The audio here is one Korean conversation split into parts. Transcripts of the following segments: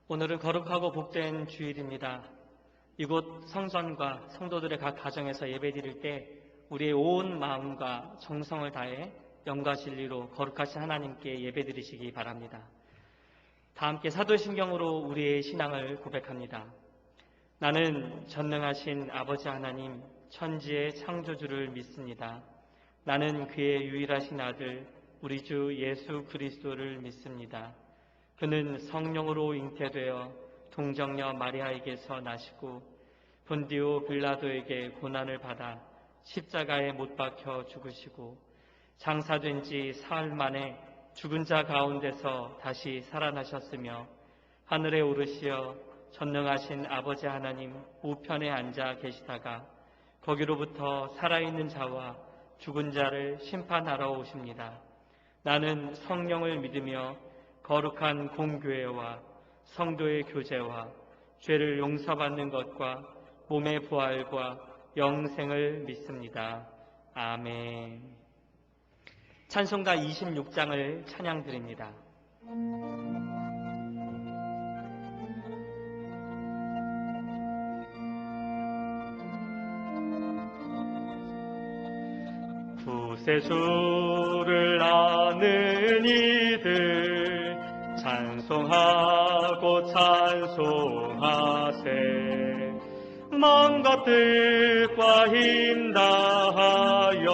오늘은 거룩하고 복된 주일입니다. 이곳 성전과 성도들의 각 가정에서 예배드릴 때 우리의 온 마음과 정성을 다해 영과 진리로 거룩하신 하나님께 예배드리시기 바랍니다. 다 함께 사도신경으로 우리의 신앙을 고백합니다. 나는 전능하신 아버지 하나님, 천지의 창조주를 믿습니다. 나는 그의 유일하신 아들, 우리 주 예수 그리스도를 믿습니다. 그는 성령으로 잉태되어 동정녀 마리아에게서 나시고 본디오 빌라도에게 고난을 받아 십자가에 못 박혀 죽으시고 장사된 지 사흘 만에 죽은 자 가운데서 다시 살아나셨으며 하늘에 오르시어 전능하신 아버지 하나님 우편에 앉아 계시다가 거기로부터 살아있는 자와 죽은 자를 심판하러 오십니다. 나는 성령을 믿으며 거룩한 공교회와 성도의 교제와 죄를 용서받는 것과 몸의 부활과 영생을 믿습니다. 아멘. 찬송가 26장을 찬양드립니다. 구세주를 아는 이들 찬송하고 찬송하세. 마음과 뜻과 힘 다하여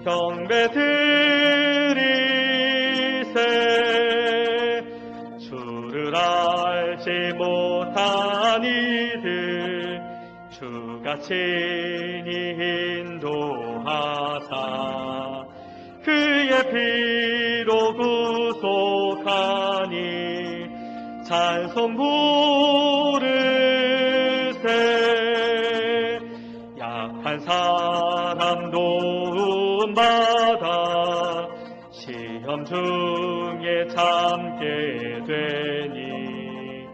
경배 드리세. 주를 알지 못한 이들 주가 친히 인도하사 그의 피로 구속하니 찬송 부르세. 약한 사람 도움받아 시험 중에 참게 되니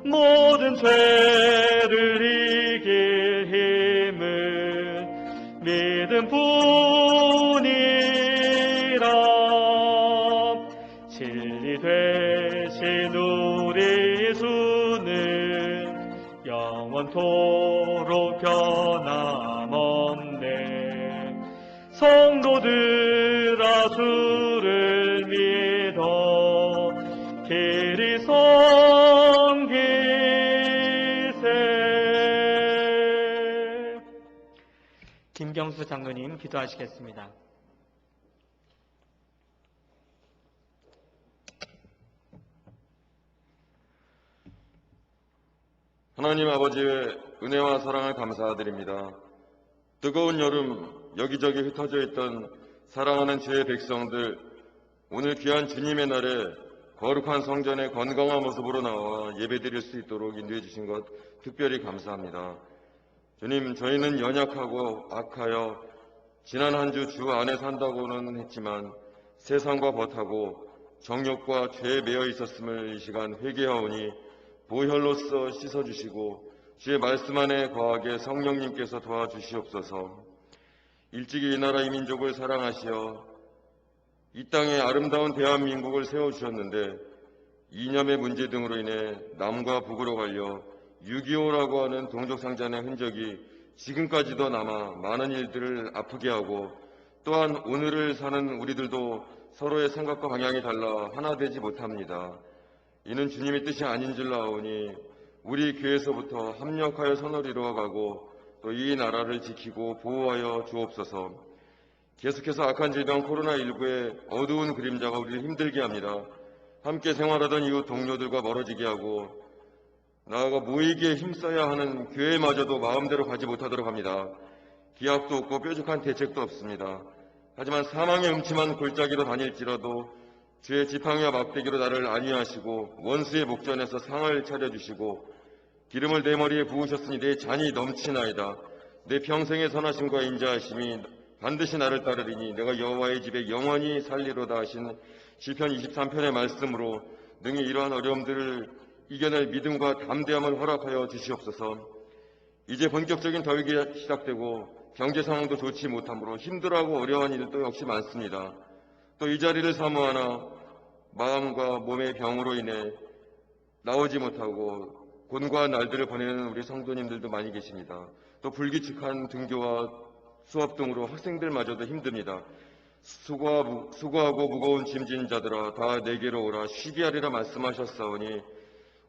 모든 죄를 이길 힘은 믿음뿐이라. 진리 되신 우리 주는 영원토록 변함없네. 성도들아 주를 믿어 길이 섬기세. 김경수 장로님 기도하시겠습니다. 하나님 아버지의 은혜와 사랑을 감사드립니다. 뜨거운 여름 여기저기 흩어져 있던 사랑하는 주의 백성들, 오늘 귀한 주님의 날에 거룩한 성전의 건강한 모습으로 나와 예배드릴 수 있도록 인도해 주신 것 특별히 감사합니다. 주님, 저희는 연약하고 악하여 지난 한 주 주 안에 산다고는 했지만 세상과 벗하고 정욕과 죄에 매여 있었음을 이 시간 회개하오니 보혈로서 씻어주시고 주의 말씀 안에 거하게 성령님께서 도와주시옵소서. 일찍이 이 나라 이 민족을 사랑하시어 이 땅에 아름다운 대한민국을 세워주셨는데 이념의 문제 등으로 인해 남과 북으로 갈려 6.25라고 하는 동족상잔의 흔적이 지금까지도 남아 많은 일들을 아프게 하고, 또한 오늘을 사는 우리들도 서로의 생각과 방향이 달라 하나 되지 못합니다. 이는 주님의 뜻이 아닌 줄 아오니 우리 교회에서부터 합력하여 선을 이루어가고 또 이 나라를 지키고 보호하여 주옵소서. 계속해서 악한 질병 코로나19의 어두운 그림자가 우리를 힘들게 합니다. 함께 생활하던 이웃 동료들과 멀어지게 하고 나아가 모이기에 힘써야 하는 교회마저도 마음대로 가지 못하도록 합니다. 기약도 없고 뾰족한 대책도 없습니다. 하지만 사망의 음침한 골짜기로 다닐지라도 주의 지팡이와 막대기로 나를 안위하시고 원수의 목전에서 상을 차려주시고 기름을 내 머리에 부으셨으니 내 잔이 넘치나이다. 내 평생의 선하심과 인자하심이 반드시 나를 따르리니 내가 여호와의 집에 영원히 살리로다 하신 시편 23편의 말씀으로 능히 이러한 어려움들을 이겨낼 믿음과 담대함을 허락하여 주시옵소서. 이제 본격적인 더위가 시작되고 경제 상황도 좋지 못하므로 힘들어하고 어려운 일도 역시 많습니다. 또 이 자리를 사모하나 마음과 몸의 병으로 인해 나오지 못하고 곤고한 날들을 보내는 우리 성도님들도 많이 계십니다. 또 불규칙한 등교와 수업 등으로 학생들마저도 힘듭니다. 수고하고 무거운 짐진 자들아 다 내게로 오라 쉬게 하리라 말씀하셨사오니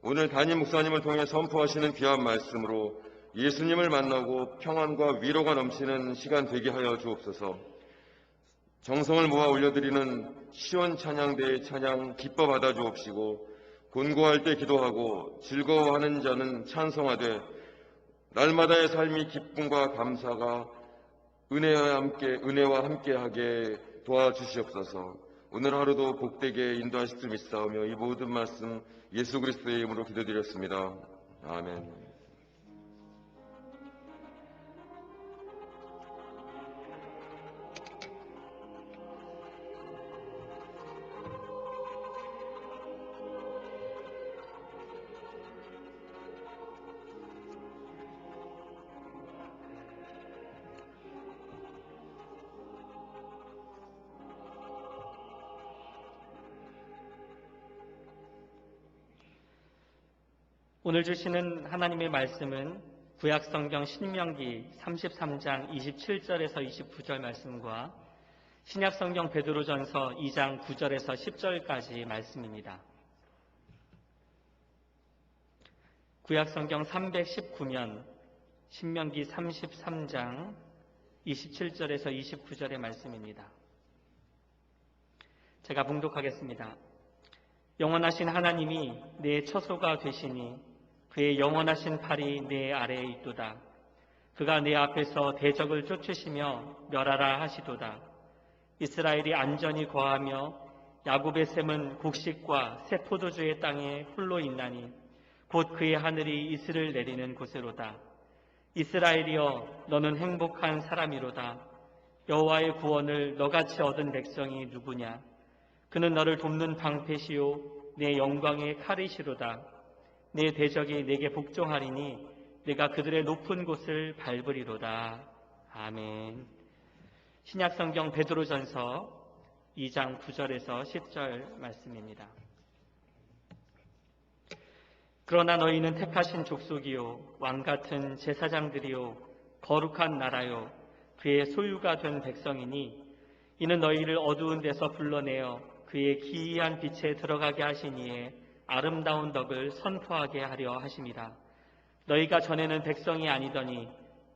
오늘 담임 목사님을 통해 선포하시는 귀한 말씀으로 예수님을 만나고 평안과 위로가 넘치는 시간 되게 하여 주옵소서. 정성을 모아 올려드리는 시원 찬양대의 찬양 기뻐 받아 주옵시고 곤고할 때 기도하고 즐거워하는 자는 찬송하되 날마다의 삶이 기쁨과 감사가 은혜와 함께하게 도와주시옵소서. 오늘 하루도 복되게 인도하실 줄 믿사오며 이 모든 말씀 예수 그리스도의 이름으로 기도드렸습니다. 아멘. 오늘 주시는 하나님의 말씀은 구약성경 신명기 33장 27절에서 29절 말씀과 신약성경 베드로전서 2장 9절에서 10절까지 말씀입니다. 구약성경 319면 신명기 33장 27절에서 29절의 말씀입니다. 제가 봉독하겠습니다. 영원하신 하나님이 내 처소가 되시니 그의 영원하신 팔이 내 아래에 있도다. 그가 내 앞에서 대적을 쫓으시며 멸하라 하시도다. 이스라엘이 안전히 거하며 야곱의 샘은 곡식과 새 포도주의 땅에 홀로 있나니 곧 그의 하늘이 이슬을 내리는 곳으로다. 이스라엘이여 너는 행복한 사람이로다. 여호와의 구원을 너같이 얻은 백성이 누구냐. 그는 너를 돕는 방패시요 내 영광의 칼이시로다. 내 대적이 내게 복종하리니 내가 그들의 높은 곳을 밟으리로다. 아멘. 신약성경 베드로전서 2장 9절에서 10절 말씀입니다. 그러나 너희는 택하신 족속이요 왕같은 제사장들이요 거룩한 나라요 그의 소유가 된 백성이니 이는 너희를 어두운 데서 불러내어 그의 기이한 빛에 들어가게 하시니에 아름다운 덕을 선포하게 하려 하심이라. 너희가 전에는 백성이 아니더니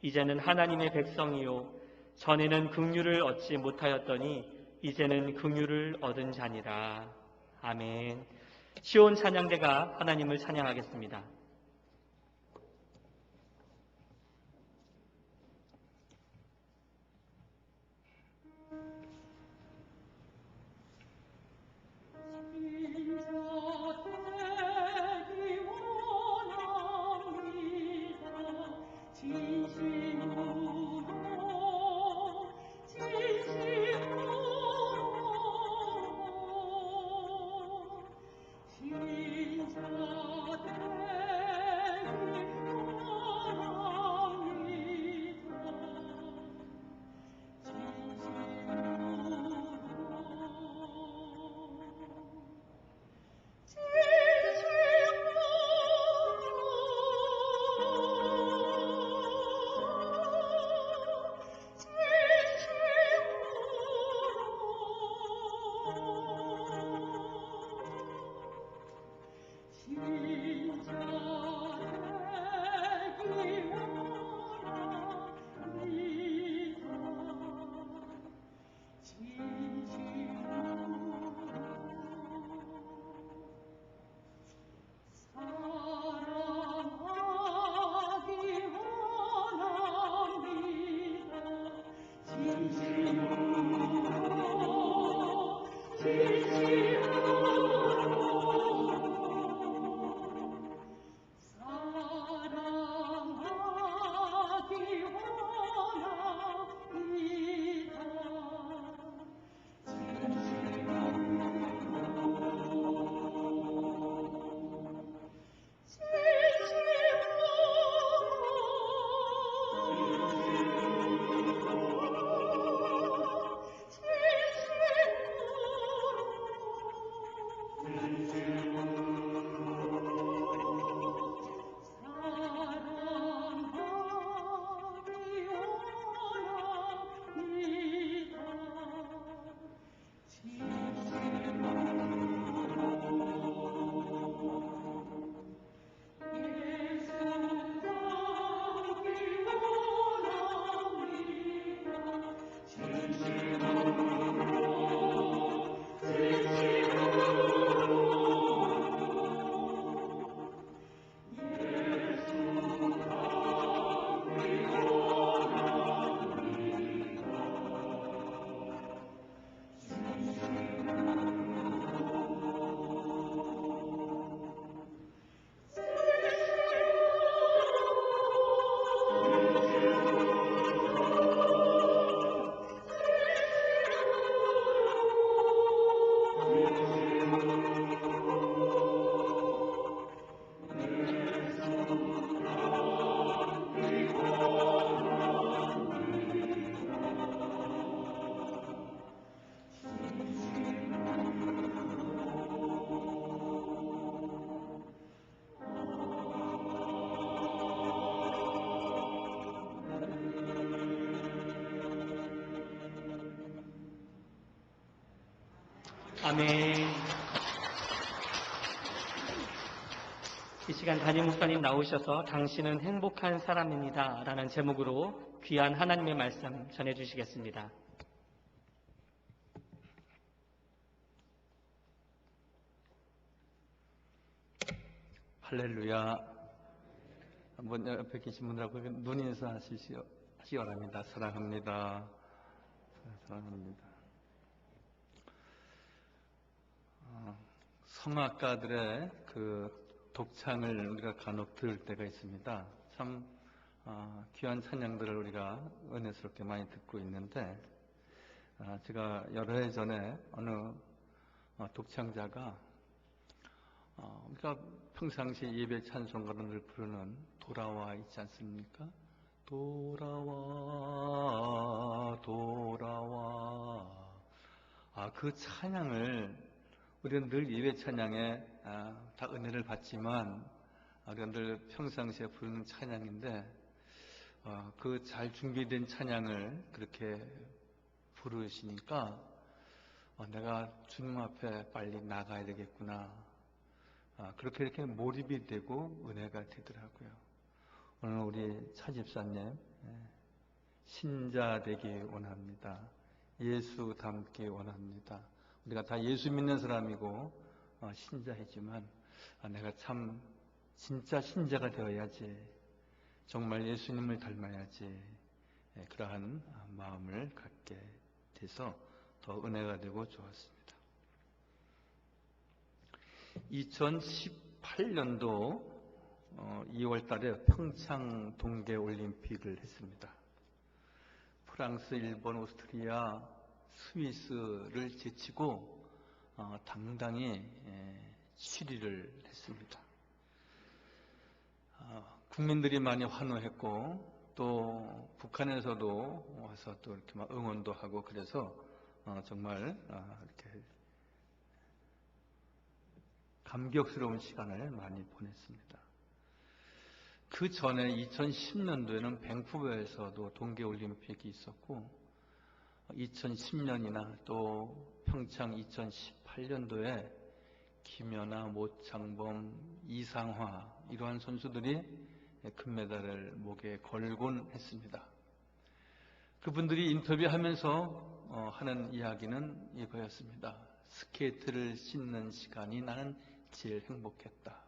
이제는 하나님의 백성이요 전에는 긍휼을 얻지 못하였더니 이제는 긍휼을 얻은 자니라. 아멘. 시온 찬양대가 하나님을 찬양하겠습니다. 진짜 아멘. 이 시간 담임 목사님 나오셔서 당신은 행복한 사람입니다 라는 제목으로 귀한 하나님의 말씀 전해주시겠습니다. 할렐루야. 한번 옆에 계신 분들하고 눈 인사하시기 바랍니다. 사랑합니다. 사랑합니다. 성악가들의 그 독창을 우리가 간혹 들을 때가 있습니다. 참 귀한 찬양들을 우리가 은혜스럽게 많이 듣고 있는데, 제가 여러 해 전에 어느 독창자가 우리가 평상시 예배 찬송가를 부르는 돌아와 있지 않습니까? 돌아와 돌아와. 그 찬양을 우리는 늘 예배 찬양에 다 은혜를 받지만 우리가 늘 평상시에 부르는 찬양인데, 그 잘 준비된 찬양을 그렇게 부르시니까 내가 주님 앞에 빨리 나가야 되겠구나, 그렇게 이렇게 몰입이 되고 은혜가 되더라고요. 오늘 우리 차 집사님 신자 되기 원합니다. 예수 닮기 원합니다. 우리가 다 예수 믿는 사람이고 신자이지만 내가 참 진짜 신자가 되어야지, 정말 예수님을 닮아야지, 그러한 마음을 갖게 돼서 더 은혜가 되고 좋았습니다. 2018년도 2월 달에 평창 동계올림픽을 했습니다. 프랑스, 일본, 오스트리아, 스위스를 제치고 당당히 7위를 했습니다. 국민들이 많이 환호했고, 또 북한에서도 와서 또 이렇게 막 응원도 하고, 그래서 정말 이렇게 감격스러운 시간을 많이 보냈습니다. 그 전에 2010년도에는 밴쿠버에서도 동계올림픽이 있었고, 2010년이나 또 평창 2018년도에 김연아, 모창범, 이상화 이러한 선수들이 금메달을 목에 걸곤 했습니다. 그분들이 인터뷰하면서 하는 이야기는 이거였습니다. 스케이트를 신는 시간이 나는 제일 행복했다.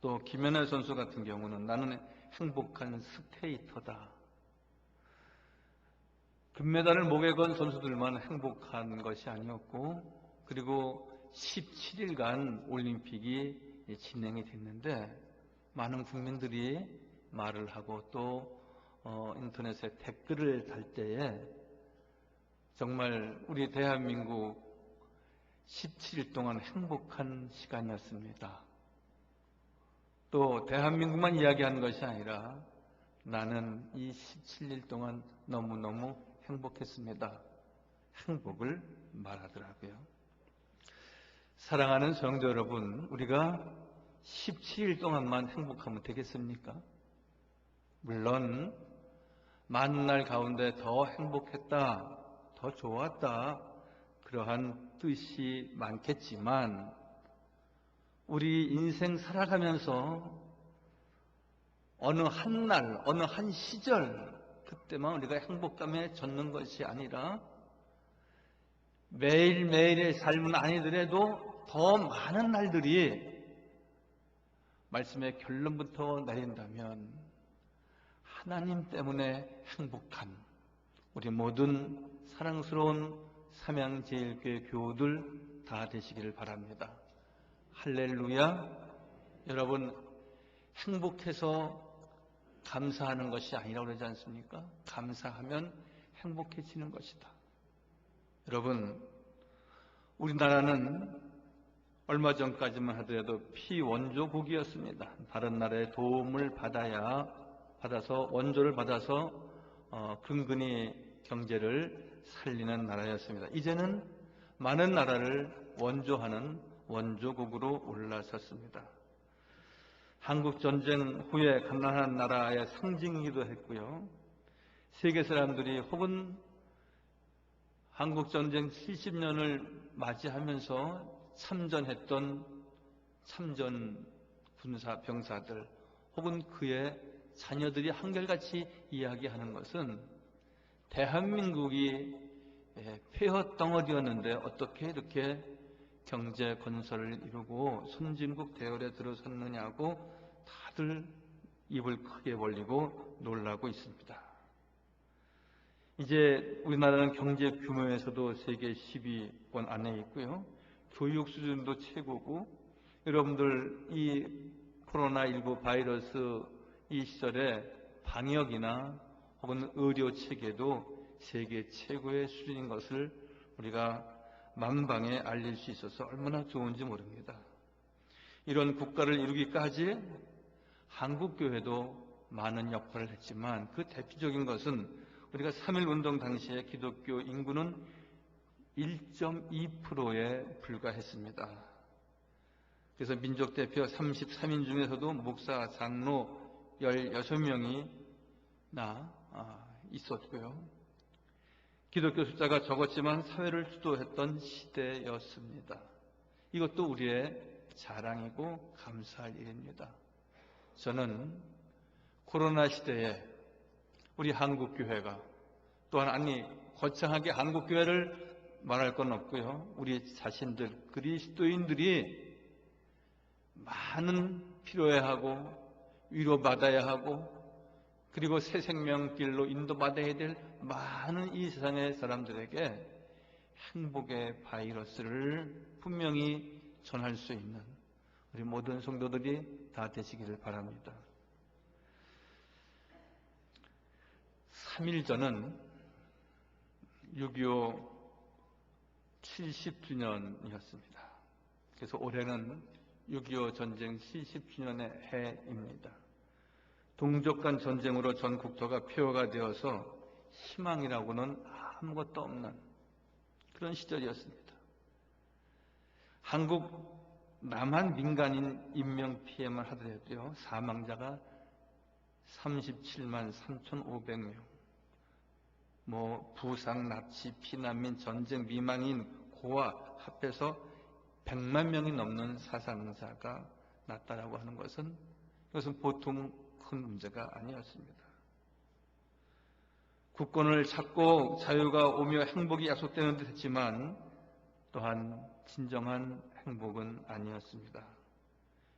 또 김연아 선수 같은 경우는 나는 행복한 스케이터다. 금메달을 목에 건 선수들만 행복한 것이 아니었고, 그리고 17일간 올림픽이 진행이 됐는데 많은 국민들이 말을 하고 또 인터넷에 댓글을 달 때에 정말 우리 대한민국 17일 동안 행복한 시간이었습니다. 또 대한민국만 이야기하는 것이 아니라 나는 이 17일 동안 너무너무 행복했습니다. 행복을 말하더라고요. 사랑하는 성도 여러분, 우리가 17일 동안만 행복하면 되겠습니까? 물론 많은 날 가운데 더 행복했다, 더 좋았다, 그러한 뜻이 많겠지만 우리 인생 살아가면서 어느 한 날, 어느 한 시절 그때만 우리가 행복감에 젖는 것이 아니라 매일매일의 삶은 아니더라도 더 많은 날들이 말씀의 결론부터 내린다면 하나님 때문에 행복한 우리 모든 사랑스러운 삼양제일교회 교우들 다 되시기를 바랍니다. 할렐루야. 여러분, 행복해서 감사하는 것이 아니라고 그러지 않습니까? 감사하면 행복해지는 것이다. 여러분, 우리나라는 얼마 전까지만 하더라도 피원조국이었습니다. 다른 나라의 도움을 받아서 원조를 받아서 근근히 경제를 살리는 나라였습니다. 이제는 많은 나라를 원조하는 원조국으로 올라섰습니다. 한국전쟁 후에 가난한 나라의 상징이기도 했고요. 세계 사람들이 혹은 한국전쟁 70년을 맞이하면서 참전했던 참전 군사 병사들 혹은 그의 자녀들이 한결같이 이야기하는 것은 대한민국이 폐허 덩어리였는데 어떻게 이렇게 경제 건설을 이루고 선진국 대열에 들어섰느냐고 다들 입을 크게 벌리고 놀라고 있습니다. 이제 우리나라는 경제 규모에서도 세계 10위권 안에 있고요. 교육 수준도 최고고, 여러분들 이 코로나19 바이러스 이 시절에 방역이나 혹은 의료 체계도 세계 최고의 수준인 것을 우리가 만방에 알릴 수 있어서 얼마나 좋은지 모릅니다. 이런 국가를 이루기까지 한국교회도 많은 역할을 했지만 그 대표적인 것은 우리가 3.1운동 당시에 기독교 인구는 1.2%에 불과했습니다. 그래서 민족대표 33인 중에서도 목사, 장로 16명이나 있었고요. 기독교 숫자가 적었지만 사회를 주도했던 시대였습니다. 이것도 우리의 자랑이고 감사할 일입니다. 저는 코로나 시대에 우리 한국교회가 또한 거창하게 한국교회를 말할 건 없고요. 우리 자신들 그리스도인들이 많은 필요해하고 위로받아야 하고 그리고 새 생명길로 인도받아야 될 많은 이 세상의 사람들에게 행복의 바이러스를 분명히 전할 수 있는 우리 모든 성도들이 다 되시기를 바랍니다. 3일 전은 6.25 70주년이었습니다. 그래서 올해는 6.25 전쟁 70주년의 해입니다. 동족 간 전쟁으로 전 국토가 폐허가 되어서 희망이라고는 아무것도 없는 그런 시절이었습니다. 한국 남한 민간인 인명피해만 하더라도요, 사망자가 37만 3,500명, 부상, 납치, 피난민, 전쟁 미망인, 고아 합해서 100만 명이 넘는 사상자가 났다라고 하는 것은 이것은 보통 큰 문제가 아니었습니다. 국권을 찾고 자유가 오며 행복이 약속되는 듯 했지만 또한 진정한 행복은 아니었습니다.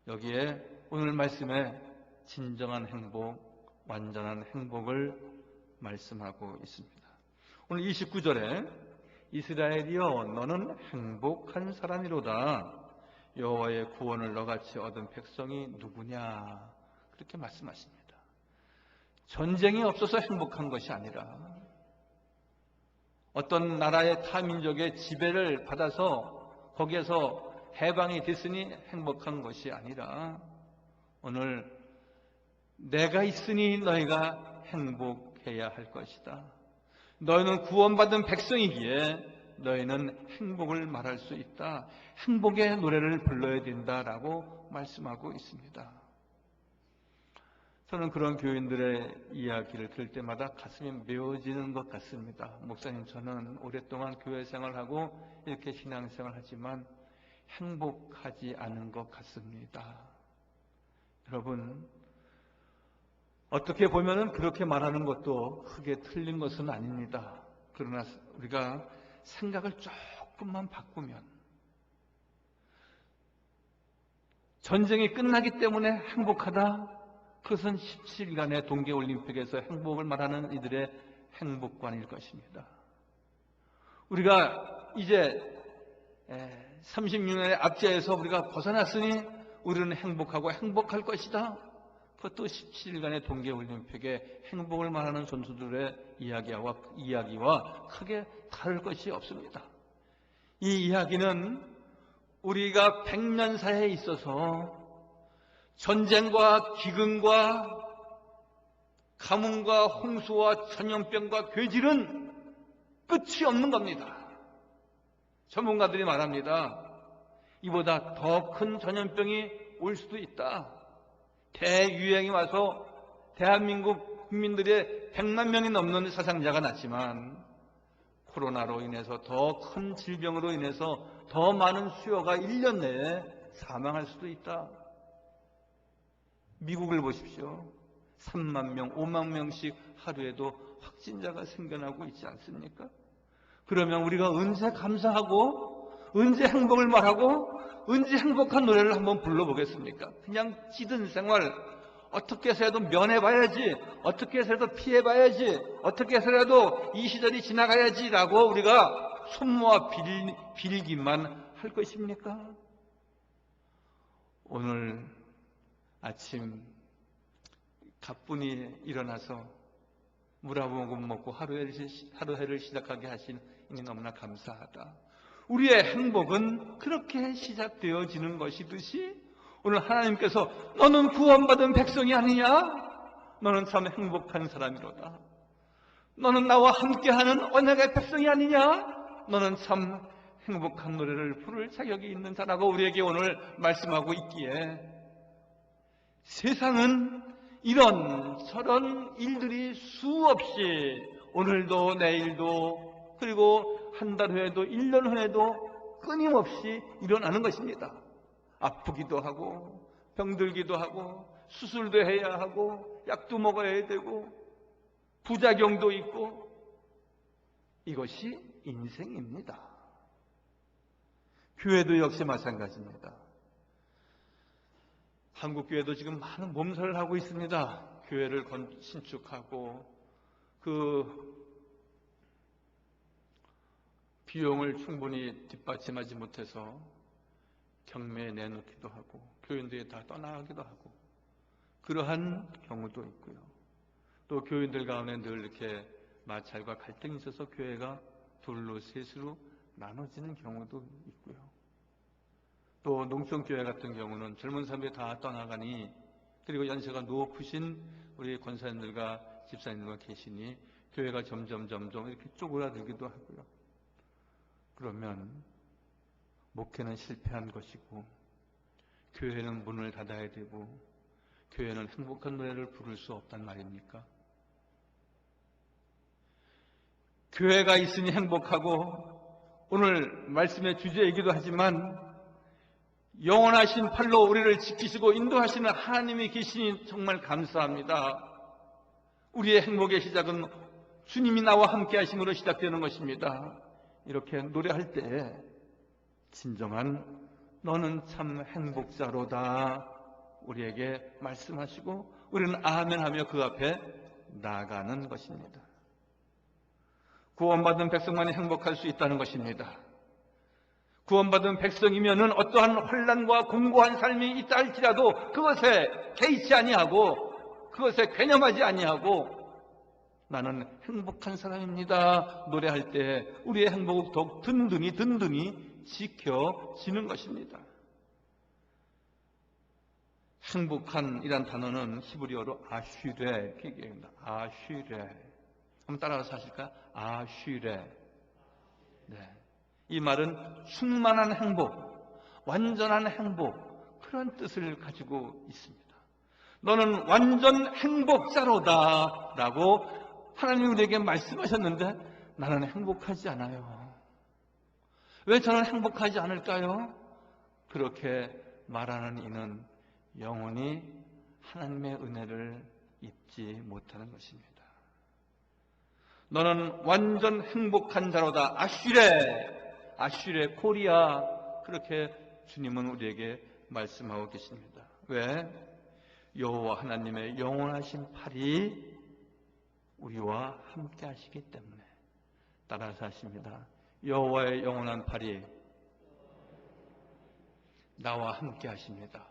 여기에 오늘 말씀에 진정한 행복, 완전한 행복을 말씀하고 있습니다. 오늘 29절에 이스라엘이여 너는 행복한 사람이로다. 여호와의 구원을 너같이 얻은 백성이 누구냐? 그렇게 말씀하십니다. 전쟁이 없어서 행복한 것이 아니라 어떤 나라의 타민족의 지배를 받아서 거기에서 해방이 됐으니 행복한 것이 아니라 오늘 내가 있으니 너희가 행복해야 할 것이다. 너희는 구원받은 백성이기에 너희는 행복을 말할 수 있다. 행복의 노래를 불러야 된다라고 말씀하고 있습니다. 저는 그런 교인들의 이야기를 들을 때마다 가슴이 메워지는 것 같습니다. 목사님, 저는 오랫동안 교회 생활하고 이렇게 신앙생활 하지만 행복하지 않은 것 같습니다. 여러분, 어떻게 보면 그렇게 말하는 것도 크게 틀린 것은 아닙니다. 그러나 우리가 생각을 조금만 바꾸면 전쟁이 끝나기 때문에 행복하다? 그것은 17일간의 동계올림픽에서 행복을 말하는 이들의 행복관일 것입니다. 우리가 이제 36년의 압제에서 우리가 벗어났으니 우리는 행복하고 행복할 것이다. 그것도 17일간의 동계올림픽의 행복을 말하는 선수들의 이야기와 크게 다를 것이 없습니다. 이 이야기는 우리가 100년사에 있어서 전쟁과 기근과 가뭄과 홍수와 전염병과 괴질은 끝이 없는 겁니다. 전문가들이 말합니다. 이보다 더 큰 전염병이 올 수도 있다. 대유행이 와서 대한민국 국민들의 100만 명이 넘는 사상자가 났지만 코로나로 인해서 더 큰 질병으로 인해서 더 많은 수요가 1년 내에 사망할 수도 있다. 미국을 보십시오. 3만 명, 5만 명씩 하루에도 확진자가 생겨나고 있지 않습니까? 그러면 우리가 언제 감사하고 언제 행복을 말하고 언제 행복한 노래를 한번 불러보겠습니까? 그냥 찌든 생활, 어떻게 해서라도 면해봐야지, 어떻게 해서라도 피해봐야지, 어떻게 해서라도 이 시절이 지나가야지라고 우리가 손모아 빌기만 할 것입니까? 오늘 아침 가뿐히 일어나서 물 한 모금 먹고 하루해를 시작하게 하신 이니 너무나 감사하다. 우리의 행복은 그렇게 시작되어지는 것이듯이 오늘 하나님께서 너는 구원받은 백성이 아니냐? 너는 참 행복한 사람이로다. 너는 나와 함께하는 언약의 백성이 아니냐? 너는 참 행복한 노래를 부를 자격이 있는 자라고 우리에게 오늘 말씀하고 있기에 세상은 이런 저런 일들이 수없이 오늘도 내일도 그리고 한 달 후에도 1년 후에도 끊임없이 일어나는 것입니다. 아프기도 하고 병들기도 하고 수술도 해야 하고 약도 먹어야 되고 부작용도 있고 이것이 인생입니다. 교회도 역시 마찬가지입니다. 한국교회도 지금 많은 몸살을 하고 있습니다. 교회를 신축하고 그 비용을 충분히 뒷받침하지 못해서 경매에 내놓기도 하고 교인들이 다 떠나가기도 하고 그러한 경우도 있고요. 또 교인들 가운데 늘 이렇게 마찰과 갈등이 있어서 교회가 둘로 셋으로 나눠지는 경우도 있고요. 또 농촌교회 같은 경우는 젊은 사람들이 다 떠나가니 그리고 연세가 높으신 우리 권사님들과 집사님들과 계시니 교회가 점점 이렇게 쪼그라들기도 하고요. 그러면 목회는 실패한 것이고 교회는 문을 닫아야 되고 교회는 행복한 노래를 부를 수 없단 말입니까? 교회가 있으니 행복하고 오늘 말씀의 주제이기도 하지만 영원하신 팔로 우리를 지키시고 인도하시는 하나님이 계시니 정말 감사합니다. 우리의 행복의 시작은 주님이 나와 함께 하심으로 시작되는 것입니다. 이렇게 노래할 때 진정한 너는 참 행복자로다 우리에게 말씀하시고 우리는 아멘하며 그 앞에 나아가는 것입니다. 구원받은 백성만이 행복할 수 있다는 것입니다. 구원받은 백성이면은 어떠한 혼란과 공고한 삶이 있다 할지라도 그것에 개의치 아니하고 그것에 괴념하지 아니하고 나는 행복한 사람입니다. 노래할 때 우리의 행복은 더욱 든든히 지켜지는 것입니다. 행복한이란 단어는 히브리어로 아쉬레 이렇게 얘기합니다. 아쉬레. 한번 따라서 하실까요? 아쉬레. 네. 이 말은 충만한 행복, 완전한 행복 그런 뜻을 가지고 있습니다. 너는 완전 행복자로다 라고 하나님이 우리에게 말씀하셨는데 나는 행복하지 않아요. 왜 저는 행복하지 않을까요? 그렇게 말하는 이는 영원히 하나님의 은혜를 입지 못하는 것입니다. 너는 완전 행복한 자로다. 아쉬레 코리아 그렇게 주님은 우리에게 말씀하고 계십니다. 왜? 여호와 하나님의 영원하신 팔이 우리와 함께 하시기 때문에 따라서 하십니다. 여호와의 영원한 팔이 나와 함께 하십니다.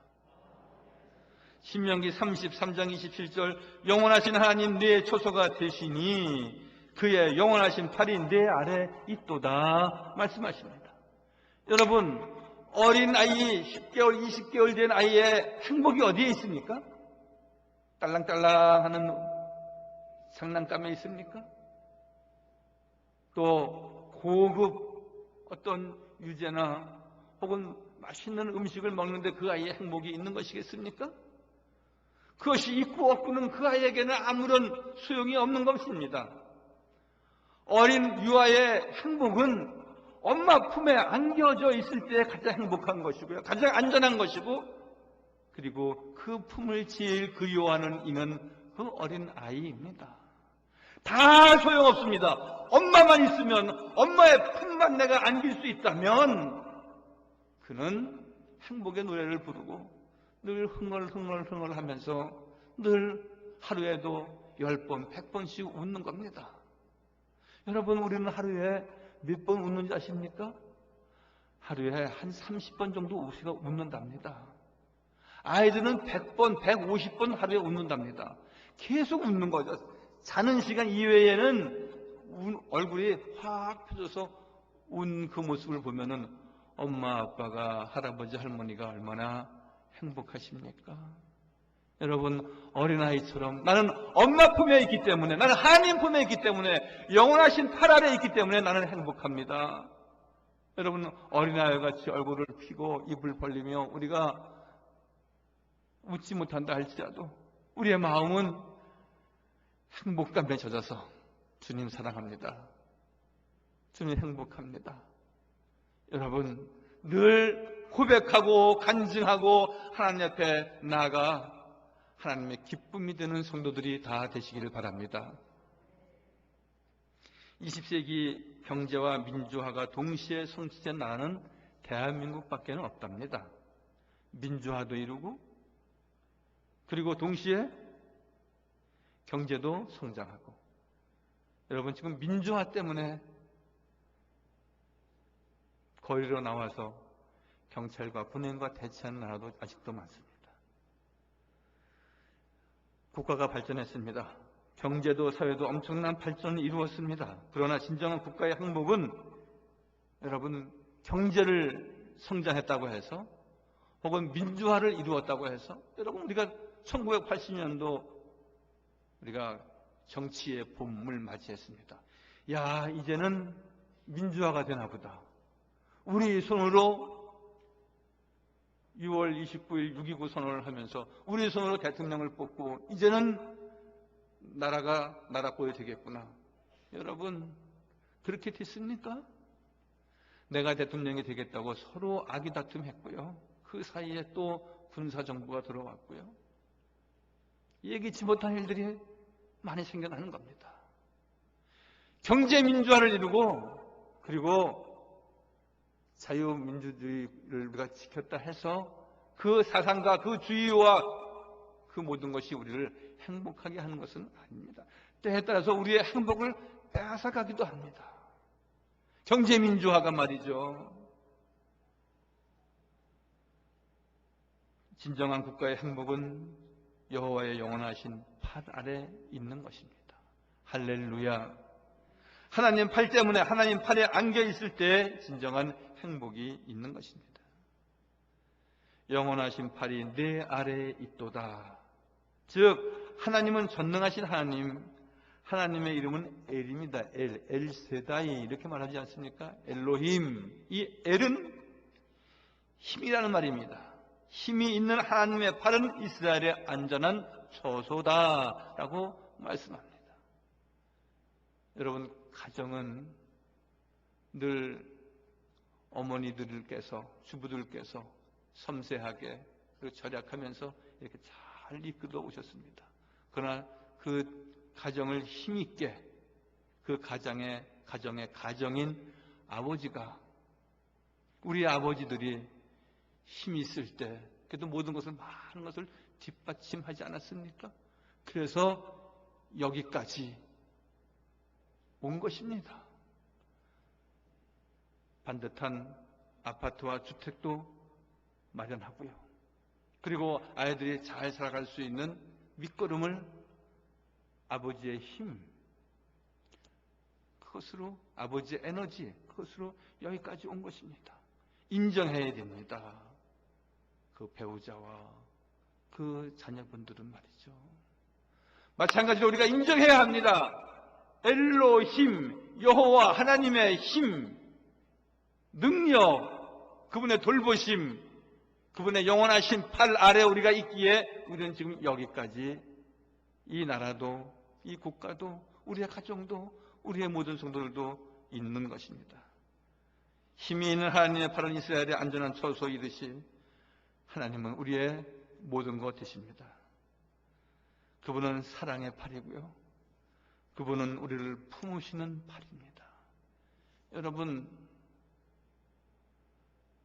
신명기 33장 27절 영원하신 하나님 내 초소가 되시니 그의 영원하신 팔이 내 아래 있도다 말씀하십니다. 여러분 어린 아이 10개월 20개월 된 아이의 행복이 어디에 있습니까? 딸랑딸랑하는 장난감에 있습니까? 또 고급 어떤 유제나 혹은 맛있는 음식을 먹는데 그 아이의 행복이 있는 것이겠습니까? 그것이 있고 없고는 그 아이에게는 아무런 소용이 없는 것입니다. 어린 유아의 행복은 엄마 품에 안겨져 있을 때 가장 행복한 것이고요. 가장 안전한 것이고, 그리고 그 품을 제일 그리워하는 이는 그 어린 아이입니다. 다 소용없습니다. 엄마만 있으면, 엄마의 품만 내가 안길 수 있다면 그는 행복의 노래를 부르고 늘 흥얼흥얼 하면서 늘 하루에도 10번, 100번씩 웃는 겁니다. 여러분, 우리는 하루에 몇 번 웃는지 아십니까? 하루에 한 30번 정도 우리가 웃는답니다. 아이들은 100번, 150번 하루에 웃는답니다. 계속 웃는 거죠. 자는 시간 이외에는 얼굴이 확 펴져서 운 그 모습을 보면은 엄마, 아빠가, 할아버지, 할머니가 얼마나 행복하십니까? 여러분, 어린아이처럼 나는 엄마 품에 있기 때문에, 나는 하나님 품에 있기 때문에, 영원하신 팔 아래에 있기 때문에 나는 행복합니다. 여러분, 어린아이와 같이 얼굴을 피고 입을 벌리며 우리가 웃지 못한다 할지라도 우리의 마음은 행복감에 젖어서 주님 사랑합니다. 주님 행복합니다. 여러분, 늘 고백하고 간증하고 하나님 앞에 나아가 하나님의 기쁨이 되는 성도들이 다 되시기를 바랍니다. 20세기 경제와 민주화가 동시에 성취된 나라는 대한민국밖에 없답니다. 민주화도 이루고 그리고 동시에 경제도 성장하고. 여러분, 지금 민주화 때문에 거리로 나와서 경찰과 군인과 대치하는 나라도 아직도 많습니다. 국가가 발전했습니다. 경제도 사회도 엄청난 발전을 이루었습니다. 그러나 진정한 국가의 행복은 여러분, 경제를 성장했다고 해서 혹은 민주화를 이루었다고 해서, 여러분, 우리가 1980년도 우리가 정치의 봄을 맞이했습니다. 야, 이제는 민주화가 되나 보다. 우리 손으로 6월 29일 6.29 선언을 하면서 우리 손으로 대통령을 뽑고 이제는 나라가 나라꼴이 되겠구나. 여러분, 그렇게 됐습니까? 내가 대통령이 되겠다고 서로 아기다툼했고요. 그 사이에 또 군사정부가 들어왔고요. 예기치 못한 일들이 많이 생겨나는 겁니다. 경제민주화를 이루고 그리고 자유민주주의를 우리가 지켰다 해서 그 사상과 그 주의와 그 모든 것이 우리를 행복하게 하는 것은 아닙니다. 때에 따라서 우리의 행복을 빼앗아가기도 합니다. 경제민주화가 말이죠. 진정한 국가의 행복은 여호와의 영원하신 팔 아래 있는 것입니다. 할렐루야. 하나님 팔 때문에 하나님 팔에 안겨 있을 때 진정한 행복이 있는 것입니다. 영원하신 팔이 내 아래에 있도다. 즉 하나님은 전능하신 하나님, 하나님의 이름은 엘입니다. 엘세다이 이렇게 말하지 않습니까? 엘로힘. 이 엘은 힘이라는 말입니다. 힘이 있는 하나님의 팔은 이스라엘의 안전한 처소다라고 말씀합니다. 여러분, 가정은 늘 어머니들께서, 주부들께서 섬세하게 그리고 절약하면서 이렇게 잘 이끌어 오셨습니다. 그러나 그 가정을 힘있게 그 가정의 가정인 아버지가, 우리 아버지들이 힘이 있을 때 그래도 모든 것을, 많은 것을 뒷받침하지 않았습니까? 그래서 여기까지 온 것입니다. 반듯한 아파트와 주택도 마련하고요. 그리고 아이들이 잘 살아갈 수 있는 밑거름을 아버지의 힘, 그것으로, 아버지의 에너지, 그것으로 여기까지 온 것입니다. 인정해야 됩니다. 그 배우자와 그 자녀분들은 말이죠. 마찬가지로 우리가 인정해야 합니다. 엘로힘, 여호와 하나님의 힘, 능력, 그분의 돌보심, 그분의 영원하신 팔 아래 우리가 있기에 우리는 지금 여기까지, 이 나라도, 이 국가도, 우리의 가정도, 우리의 모든 성도들도 있는 것입니다. 힘이 있는 하나님의 팔은 이스라엘의 안전한 처소이듯이 하나님은 우리의 모든 것 되십니다. 그분은 사랑의 팔이고요. 그분은 우리를 품으시는 팔입니다. 여러분,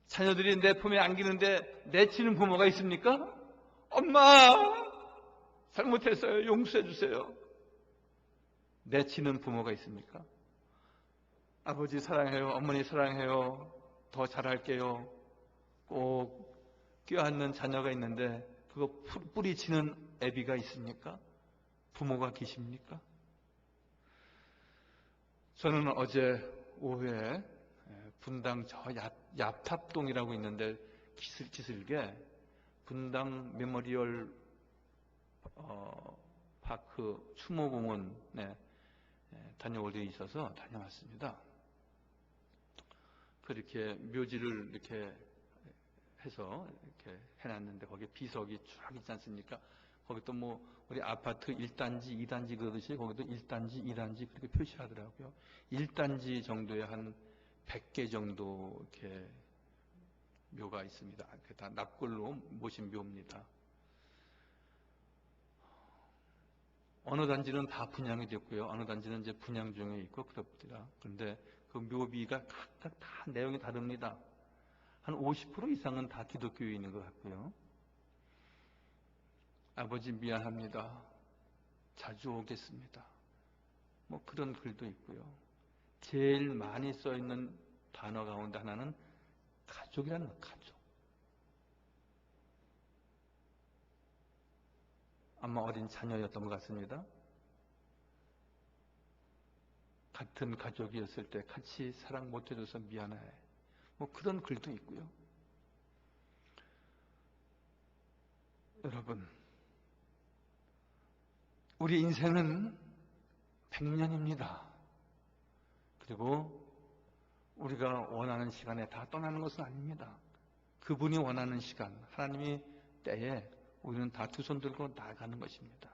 자녀들이 내 품에 안기는데 내치는 부모가 있습니까? 엄마! 잘못했어요. 용서해 주세요. 내치는 부모가 있습니까? 아버지 사랑해요. 어머니 사랑해요. 더 잘할게요. 꼭 껴안는 자녀가 있는데 그거 뿌리치는 애비가 있습니까? 부모가 계십니까? 저는 어제 오후에 분당 저 얍탑동이라고 있는데 기슭에 분당 메모리얼 파크 추모공원에 다녀올 일이 있어서 다녀왔습니다. 그렇게 묘지를 이렇게 해서 이렇게 해놨는데 거기에 비석이 쫙 있지 않습니까? 거기 또 뭐 우리 아파트 1단지, 2단지 그러듯이 거기도 1단지, 2단지 그렇게 표시하더라고요. 1단지 정도에 한 100개 정도 이렇게 묘가 있습니다. 다 납골로 모신 묘입니다. 어느 단지는 다 분양이 됐고요. 어느 단지는 이제 분양 중에 있고 그렇더라. 그런데 그 묘비가 각각 다 내용이 다릅니다. 한 50% 이상은 다 기독교인인 것 같고요. 아버지 미안합니다. 자주 오겠습니다. 뭐 그런 글도 있고요. 제일 많이 써있는 단어 가운데 하나는 가족이라는 거, 가족. 아마 어린 자녀였던 것 같습니다. 같은 가족이었을 때 같이 사랑 못해줘서 미안해. 뭐 그런 글도 있고요. 여러분, 우리 인생은 100년입니다. 그리고 우리가 원하는 시간에 다 떠나는 것은 아닙니다. 그분이 원하는 시간, 하나님이 때에 우리는 다 두 손 들고 나아가는 것입니다.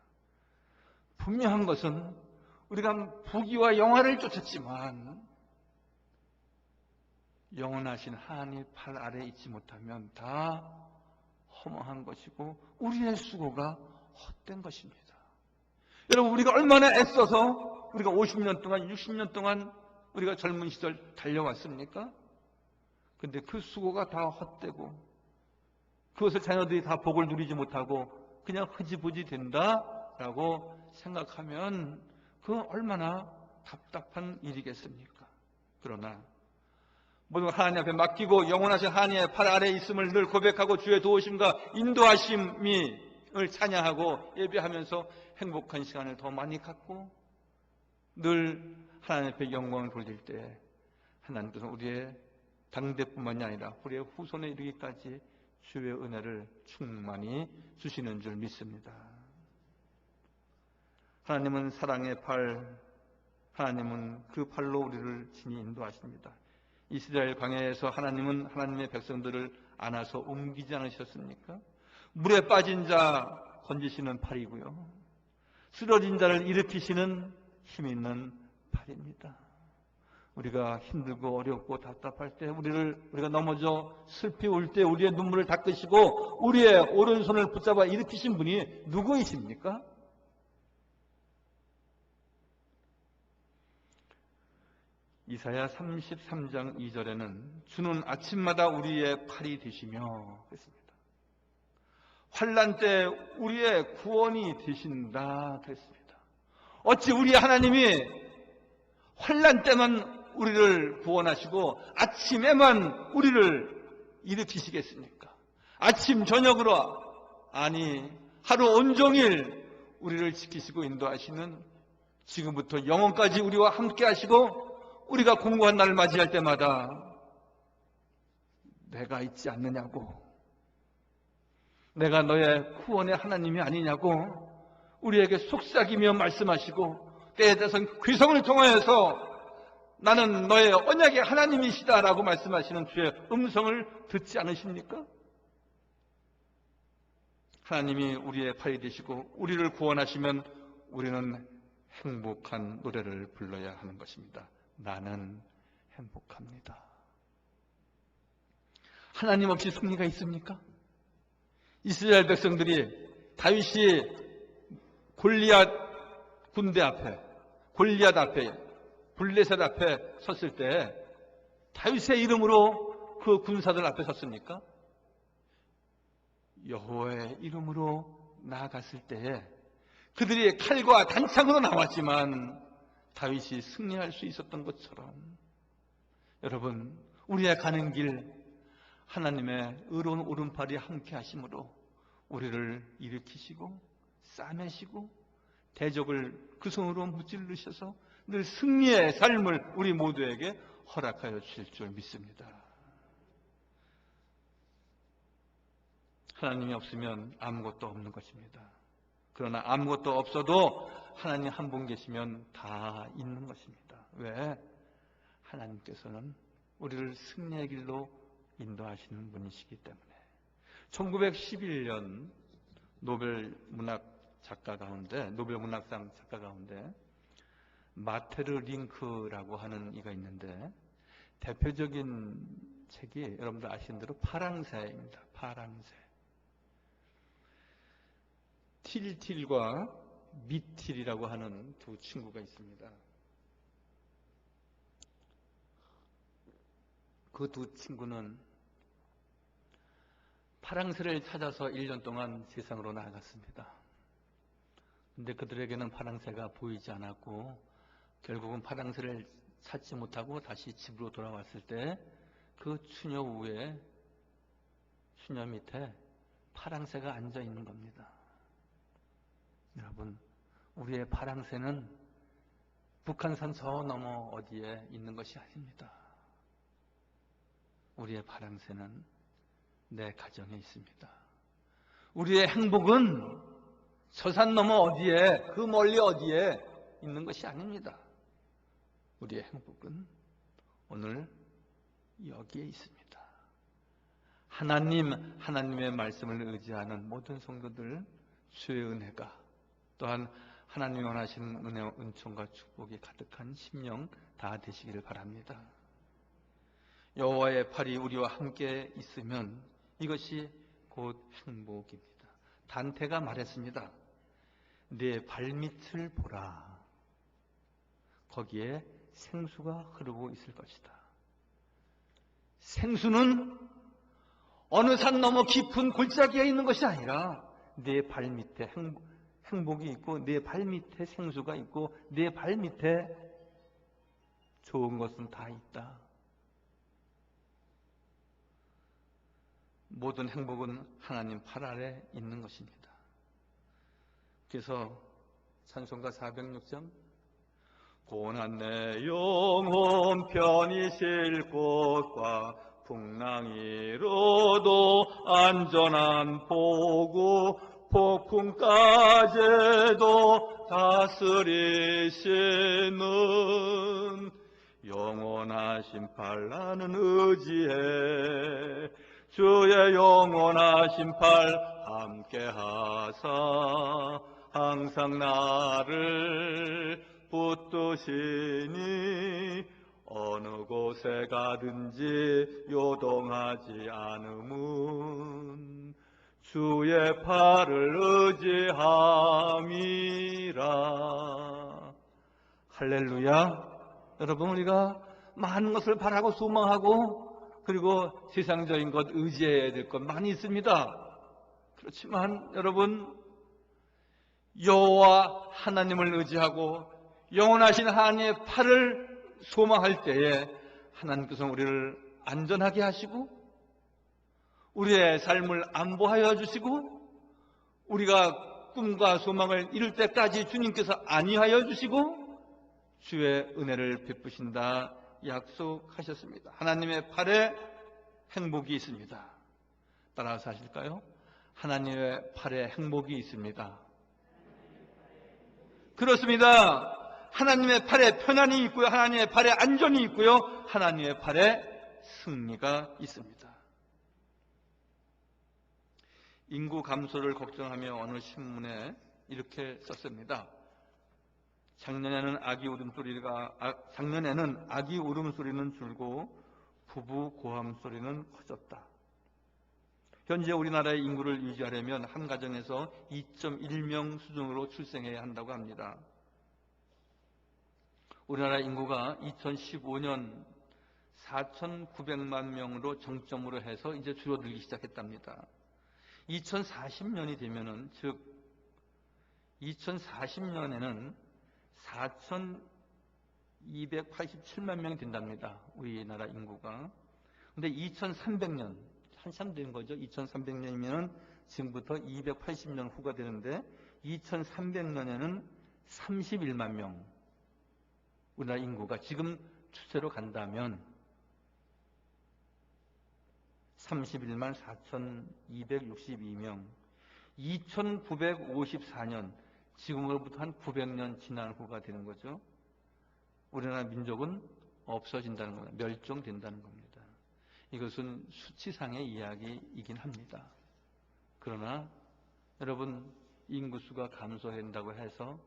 분명한 것은 우리가 부귀와 영화를 쫓았지만 영원하신 하나님의 팔 아래에 있지 못하면 다 허망한 것이고 우리의 수고가 헛된 것입니다. 여러분, 우리가 얼마나 애써서 우리가 50년 동안 60년 동안 우리가 젊은 시절 달려왔습니까? 그런데 그 수고가 다 헛되고 그것을 자녀들이 다 복을 누리지 못하고 그냥 흐지부지 된다라고 생각하면 그건 얼마나 답답한 일이겠습니까? 그러나 모든 하나님 앞에 맡기고 영원하신 하나님의 팔 아래에 있음을 늘 고백하고 주의 도우심과 인도하심을 찬양하고 예배하면서 행복한 시간을 더 많이 갖고 늘 하나님 앞에 영광을 돌릴 때 하나님께서는 우리의 당대뿐만이 아니라 우리의 후손에 이르기까지 주의 은혜를 충만히 주시는 줄 믿습니다. 하나님은 사랑의 팔, 하나님은 그 팔로 우리를 친히 인도하십니다. 이스라엘 광야에서 하나님은 하나님의 백성들을 안아서 옮기지 않으셨습니까? 물에 빠진 자 건지시는 팔이고요. 쓰러진 자를 일으키시는 힘 있는 팔입니다. 우리가 힘들고 어렵고 답답할 때 우리가 넘어져 슬피 울 때 우리의 눈물을 닦으시고 우리의 오른손을 붙잡아 일으키신 분이 누구이십니까? 이사야 33장 2절에는 주는 아침마다 우리의 팔이 되시며 그랬습니다. 환난 때 우리의 구원이 되신다 그랬습니다. 어찌 우리 하나님이 환난 때만 우리를 구원하시고 아침에만 우리를 일으키시겠습니까? 아침 저녁으로 아니 하루 온종일 우리를 지키시고 인도하시는 지금부터 영원까지 우리와 함께 하시고 우리가 공고한 날을 맞이할 때마다 내가 있지 않느냐고, 내가 너의 구원의 하나님이 아니냐고 우리에게 속삭이며 말씀하시고 때에 대해서 귀성을 통하여서 나는 너의 언약의 하나님이시다라고 말씀하시는 주의 음성을 듣지 않으십니까? 하나님이 우리의 팔이 되시고 우리를 구원하시면 우리는 행복한 노래를 불러야 하는 것입니다. 나는 행복합니다. 하나님 없이 승리가 있습니까? 이스라엘 백성들이 다윗이 골리앗 군대 앞에, 골리앗 앞에, 블레셋 앞에 섰을 때 다윗의 이름으로 그 군사들 앞에 섰습니까? 여호와의 이름으로 나아갔을 때에 그들이 칼과 단창으로 나왔지만 다윗이 승리할 수 있었던 것처럼, 여러분, 우리의 가는 길 하나님의 의로운 오른팔이 함께 하심으로 우리를 일으키시고 싸매시고 대적을 그 손으로 무찔르셔서 늘 승리의 삶을 우리 모두에게 허락하여 주실 줄 믿습니다. 하나님이 없으면 아무것도 없는 것입니다. 그러나 아무것도 없어도 하나님 한 분 계시면 다 있는 것입니다. 왜? 하나님께서는 우리를 승리의 길로 인도하시는 분이시기 때문에. 1911년 노벨 문학상 작가 가운데 마테르 링크라고 하는 이가 있는데, 대표적인 책이 여러분들 아시는 대로 파랑새입니다. 파랑새. 틸틸과 미틸이라고 하는 두 친구가 있습니다. 그 두 친구는 파랑새를 찾아서 1년 동안 세상으로 나아갔습니다. 근데 그들에게는 파랑새가 보이지 않았고 결국은 파랑새를 찾지 못하고 다시 집으로 돌아왔을 때 그 추녀 위에, 추녀 밑에 파랑새가 앉아 있는 겁니다. 여러분, 우리의 파랑새는 북한산 저 너머 어디에 있는 것이 아닙니다. 우리의 파랑새는 내 가정에 있습니다. 우리의 행복은 저 산 너머 어디에, 그 멀리 어디에 있는 것이 아닙니다. 우리의 행복은 오늘 여기에 있습니다. 하나님의 말씀을 의지하는 모든 성도들, 주의 은혜가, 또한 하나님이 원하시는 은혜와 은총과 축복이 가득한 심령 다 되시기를 바랍니다. 여호와의 팔이 우리와 함께 있으면 이것이 곧 행복입니다. 단테가 말했습니다. 내 발밑을 보라. 거기에 생수가 흐르고 있을 것이다. 생수는 어느 산 너머 깊은 골짜기에 있는 것이 아니라 내 발밑에 행복이 있고, 내 발밑에 생수가 있고, 내 발밑에 좋은 것은 다 있다. 모든 행복은 하나님 팔 아래 있는 것입니다. 그래서 찬송가 406장, 고난 내 영혼 편히 쉴 곳과 풍랑이로도 안전한 보고 폭풍까지도 다스리시는 영원하신 팔 나는 의지해. 주의 영원하신 팔 함께하사 항상 나를 붙드시니 어느 곳에 가든지 요동하지 않음은 주의 팔을 의지함이라. 할렐루야. 여러분, 우리가 많은 것을 바라고 소망하고 그리고 세상적인 것 의지해야 될 것 많이 있습니다. 그렇지만 여러분, 여호와 하나님을 의지하고 영원하신 하나님의 팔을 소망할 때에 하나님께서는 우리를 안전하게 하시고 우리의 삶을 안보하여 주시고 우리가 꿈과 소망을 이룰 때까지 주님께서 안위하여 주시고 주의 은혜를 베푸신다 약속하셨습니다. 하나님의 팔에 행복이 있습니다. 따라서 하실까요? 하나님의 팔에 행복이 있습니다. 그렇습니다. 하나님의 팔에 편안이 있고요. 하나님의 팔에 안전이 있고요. 하나님의 팔에 승리가 있습니다. 인구 감소를 걱정하며 어느 신문에 이렇게 썼습니다. 작년에는 아기 울음소리는 줄고 부부 고함소리는 커졌다. 현재 우리나라의 인구를 유지하려면 한 가정에서 2.1명 수준으로 출생해야 한다고 합니다. 우리나라 인구가 2015년 4,900만 명으로 정점으로 해서 이제 줄어들기 시작했답니다. 2040년이 되면은, 즉 2040년에는 4,287만 명이 된답니다. 우리나라 인구가. 근데 2300년, 한참 된 거죠. 2300년이면 지금부터 280년 후가 되는데 2300년에는 31만 명. 우리나라 인구가 지금 추세로 간다면 31만 4,262명. 2954년, 지금으로부터 한 900년 지난 후가 되는 거죠. 우리나라 민족은 없어진다는 겁니다. 멸종된다는 겁니다. 이것은 수치상의 이야기이긴 합니다. 그러나 여러분, 인구수가 감소된다고 해서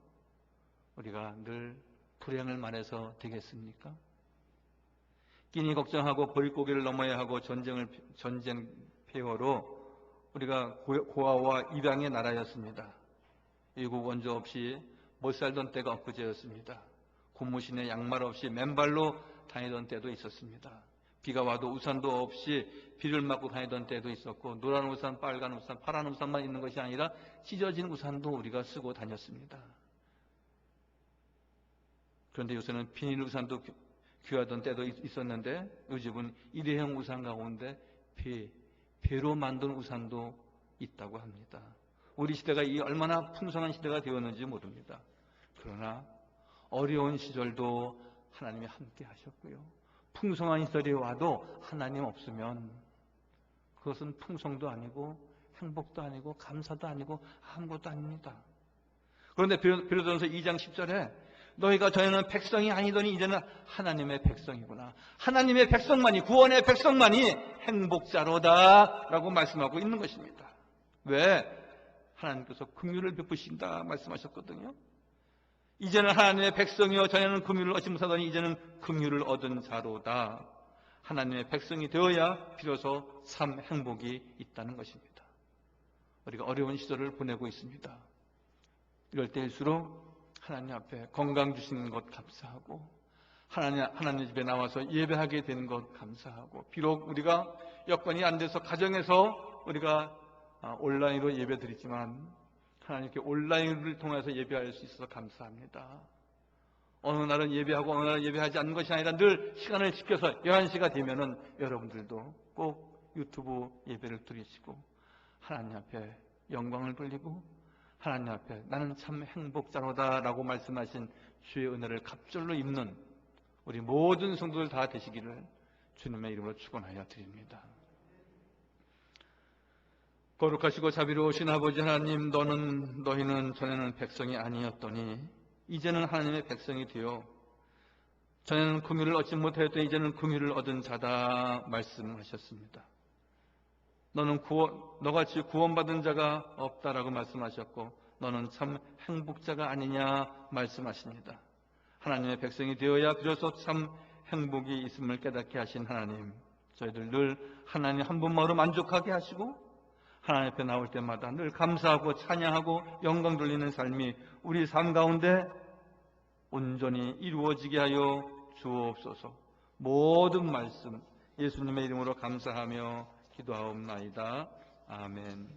우리가 늘 불행을 말해서 되겠습니까? 끼니 걱정하고 보릿고개를 넘어야 하고 전쟁 폐허로 우리가 고아와 입양의 나라였습니다. 외국 원조 없이 못 살던 때가 엊그제였습니다. 고무신에 양말 없이 맨발로 다니던 때도 있었습니다. 비가 와도 우산도 없이 비를 맞고 다니던 때도 있었고, 노란 우산, 빨간 우산, 파란 우산만 있는 것이 아니라 찢어진 우산도 우리가 쓰고 다녔습니다. 그런데 요새는 비닐 우산도 귀하던 때도 있었는데, 요즘은 일회용 우산 가운데 배로 만든 우산도 있다고 합니다. 우리 시대가 이 얼마나 풍성한 시대가 되었는지 모릅니다. 그러나 어려운 시절도 하나님이 함께 하셨고요. 풍성한 시절이 와도 하나님 없으면 그것은 풍성도 아니고 행복도 아니고 감사도 아니고 아무것도 아닙니다. 그런데 베드로전서 2장 10절에 너희가 전에는 백성이 아니더니 이제는 하나님의 백성이구나. 하나님의 백성만이, 구원의 백성만이 행복자로다 라고 말씀하고 있는 것입니다. 왜? 하나님께서 긍휼을 베푸신다 말씀하셨거든요. 이제는 하나님의 백성이요 전에는 긍휼을 얻지 못하더니 이제는 긍휼을 얻은 자로다. 하나님의 백성이 되어야 비로소 참 행복이 있다는 것입니다. 우리가 어려운 시절을 보내고 있습니다. 이럴 때일수록 하나님 앞에 건강 주시는 것 감사하고, 하나님 집에 나와서 예배하게 되는 것 감사하고, 비록 우리가 여건이 안 돼서 가정에서 우리가 온라인으로 예배 드리지만 하나님께 온라인을 통해서 예배할 수 있어서 감사합니다. 어느 날은 예배하고 어느 날은 예배하지 않는 것이 아니라 늘 시간을 지켜서 11시가 되면은 여러분들도 꼭 유튜브 예배를 드리시고 하나님 앞에 영광을 돌리고 하나님 앞에 나는 참 행복자로다 라고 말씀하신 주의 은혜를 갑절로 입는 우리 모든 성도들 다 되시기를 주님의 이름으로 축원하여 드립니다. 거룩하시고 자비로우신 아버지 하나님, 너희는 전에는 백성이 아니었더니 이제는 하나님의 백성이 되어 전에는 긍휼을 얻지 못하였더니 이제는 긍휼을 얻은 자다 말씀하셨습니다. 너같이 구원받은 자가 없다라고 말씀하셨고 너는 참 행복자가 아니냐 말씀하십니다. 하나님의 백성이 되어야 비로소 참 행복이 있음을 깨닫게 하신 하나님, 저희들 늘 하나님 한 분만으로 만족하게 하시고 하나님 앞에 나올 때마다 늘 감사하고 찬양하고 영광 돌리는 삶이 우리 삶 가운데 온전히 이루어지게 하여 주옵소서. 모든 말씀 예수님의 이름으로 감사하며 기도하옵나이다. 아멘.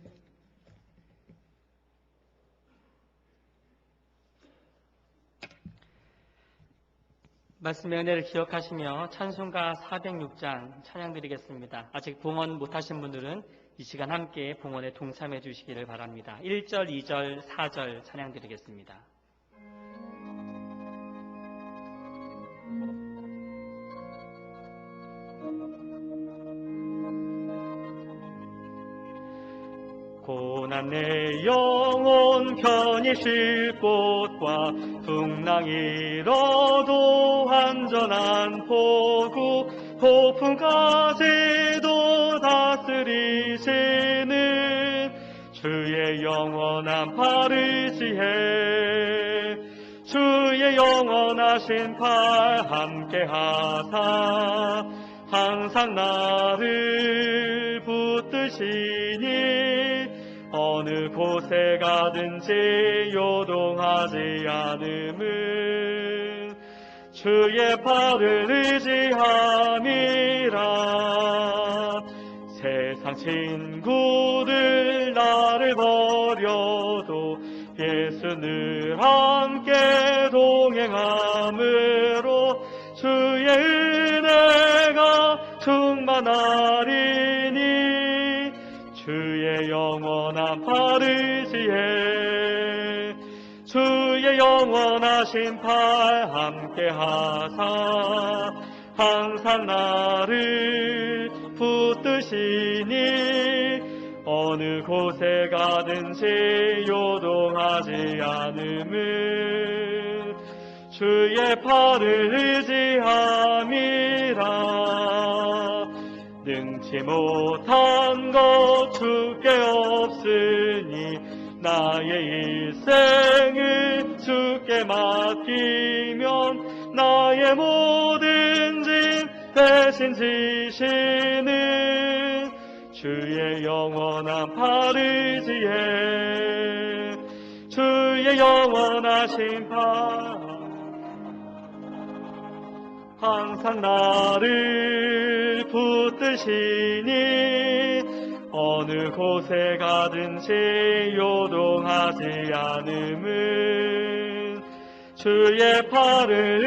말씀의 은혜를 기억하시며 찬송가 406장 찬양드리겠습니다. 아직 봉헌 못하신 분들은 이 시간 함께 봉헌에 동참해 주시기를 바랍니다. 1절, 2절, 4절 찬양드리겠습니다. 고난 내 영혼 편히 쉴 곳과 풍랑 잃어도 안전한 포구, 폭풍 가세도 다스리시는 주의 영원한 팔을 지혜 주의 영원하신 팔 함께 하사 항상 나를 붙드시니 어느 곳에 가든지 요동하지 않음은 주의 팔을 의지함이라. 세상 친구들 나를 버려도 예수 늘 함께 동행함으로 주의 은혜가 충만하리니 주의 영원한 팔 의지해 주의 영원하신 팔 함께 하사 항상 나를 붙드시니 어느 곳에 가든지 요동하지 않음은 주의 팔을 의지함이라. 능치 못한 것 주께 없으니 나의 일생을 주께 맡기면 나의 모든 짐 대신 지시는 주의 영원한 팔 의지해 주의 영원하신 팔 항상 나를 붙드시니 어느 곳에 가든지 요동하지 않음은 주의 팔을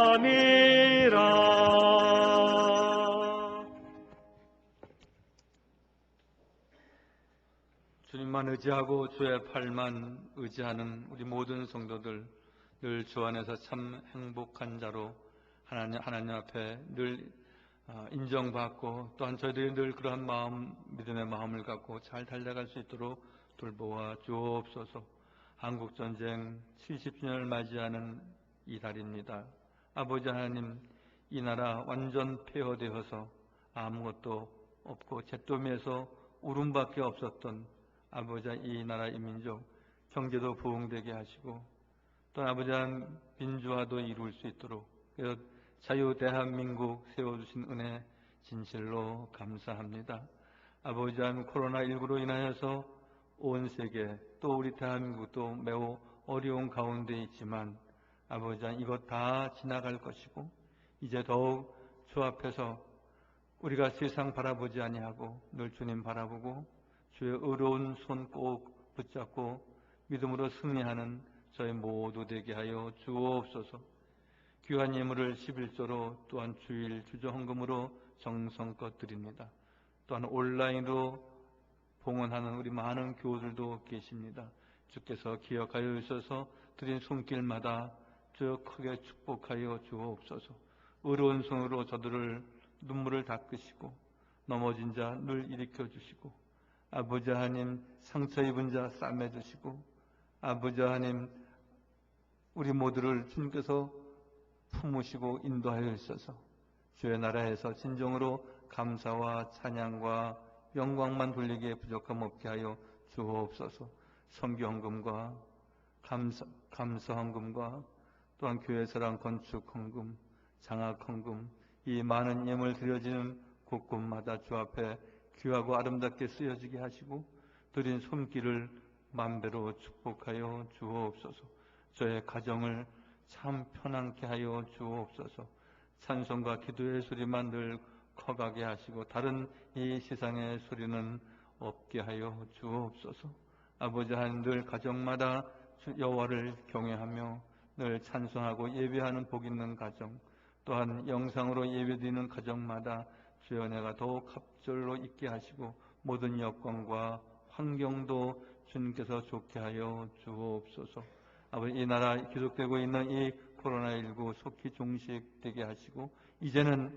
의지함이라. 주님만 의지하고 주의 팔만 의지하는 우리 모든 성도들 늘 주 안에서 참 행복한 자로 하나님 앞에 늘 인정받고 또한 저희들이 늘 그러한 마음, 믿음의 마음을 갖고 잘 달려갈 수 있도록 돌보아 주옵소서. 한국전쟁 70주년을 맞이하는 이 달입니다. 아버지 하나님, 이 나라 완전 폐허되어서 아무것도 없고 잿더미에서 울음밖에 없었던 아버지 이 나라 이 민족 경제도 부흥되게 하시고 또 아버지 하나님 민주화도 이룰 수 있도록 자유 대한민국 세워주신 은혜 진실로 감사합니다. 아버지 하나님 코로나19로 인하여서 온 세계 또 우리 대한민국도 매우 어려운 가운데 있지만 아버지 하나님 이것 다 지나갈 것이고 이제 더욱 주 앞에서 우리가 세상 바라보지 아니하고 늘 주님 바라보고 주의 의로운 손 꼭 붙잡고 믿음으로 승리하는 저희 모두 되게 하여 주옵소서. 귀한 예물을 11조로 또한 주일 주조헌금으로 정성껏 드립니다. 또한 온라인으로 봉헌하는 우리 많은 교우들도 계십니다. 주께서 기억하여 주셔서 드린 손길마다 주 크게 축복하여 주옵소서. 의로운 손으로 저들을 눈물을 닦으시고 넘어진 자 늘 일으켜 주시고 아버지 하나님 상처 입은 자 싸매 주시고 아버지 하나님 우리 모두를 주님께서 품으시고 인도하여 주셔서 주의 나라에서 진정으로 감사와 찬양과 영광만 돌리기에 부족함 없게 하여 주옵소서. 선교헌금과 감사헌금과 또한 교회 사랑 건축헌금, 장학헌금 이 많은 예물 드려지는 곳곳마다 주 앞에 귀하고 아름답게 쓰여지게 하시고 드린 손길을 만배로 축복하여 주옵소서. 저의 가정을 참 편안케 하여 주옵소서. 찬송과 기도의 소리만 늘 커가게 하시고 다른 이 세상의 소리는 없게 하여 주옵소서. 아버지 하나님 늘 가정마다 여호와를 경외하며 늘 찬송하고 예배하는 복 있는 가정 또한 영상으로 예배드리는 가정마다 주의 은혜가 더욱 갑절로 있게 하시고 모든 여건과 환경도 주님께서 좋게 하여 주옵소서. 아버지 이 나라 계속되고 있는 이 코로나19 속히 종식되게 하시고 이제는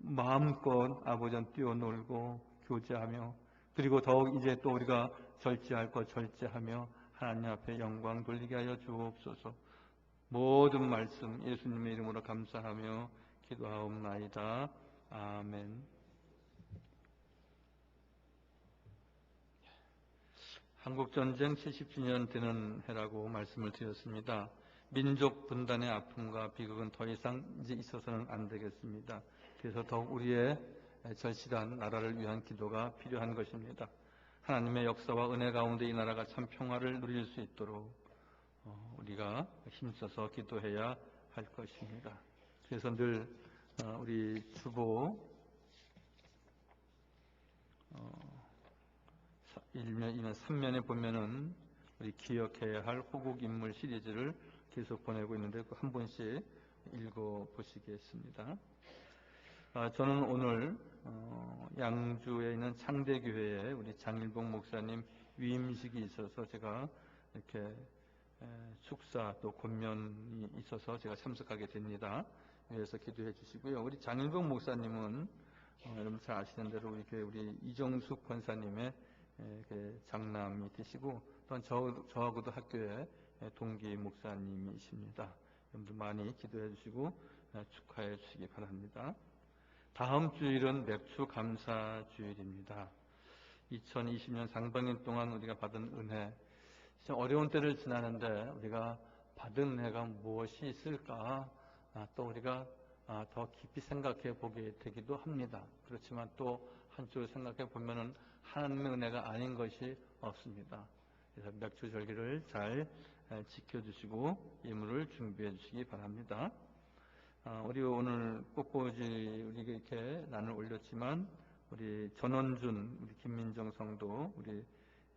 마음껏 아버지는 뛰어놀고 교제하며 그리고 더욱 이제 또 우리가 절제할 것 절제하며 하나님 앞에 영광 돌리게 하여 주옵소서. 모든 말씀 예수님의 이름으로 감사하며 기도하옵나이다. 아멘. 한국전쟁 70주년 되는 해라고 말씀을 드렸습니다. 민족 분단의 아픔과 비극은 더 이상 이제 있어서는 안 되겠습니다. 그래서 더욱 우리의 절실한 나라를 위한 기도가 필요한 것입니다. 하나님의 역사와 은혜 가운데 이 나라가 참 평화를 누릴 수 있도록 우리가 힘써서 기도해야 할 것입니다. 그래서 늘 우리 주보 일면 3면에 보면은 우리 기억해야 할 호국 인물 시리즈를 계속 보내고 있는데 그 한 번씩 읽어 보시겠습니다. 저는 오늘 양주에 있는 창대교회에 우리 장일봉 목사님 위임식이 있어서 제가 이렇게 축사 또 권면이 있어서 제가 참석하게 됩니다. 그래서 기도해 주시고요. 우리 장일봉 목사님은 여러분 잘 아시는 대로 우리 이정숙 권사님의 장남이 되시고 또한 저하고도 학교에 동기 목사님이십니다. 여러분들 많이 기도해 주시고 축하해 주시기 바랍니다. 다음 주일은 맥주 감사 주일입니다. 2020년 상반년 동안 우리가 받은 은혜, 어려운 때를 지나는데 우리가 받은 은혜가 무엇이 있을까? 또 우리가 더 깊이 생각해 보게 되기도 합니다. 그렇지만 또 한쪽으로 생각해 보면은 하나님의 은혜가 아닌 것이 없습니다. 그래서 맥주절기를 잘 지켜주시고 예물을 준비해 주시기 바랍니다. 우리 오늘 꽃꽂이 우리 이렇게 난을 올렸지만 우리 전원준, 우리 김민정 성도, 우리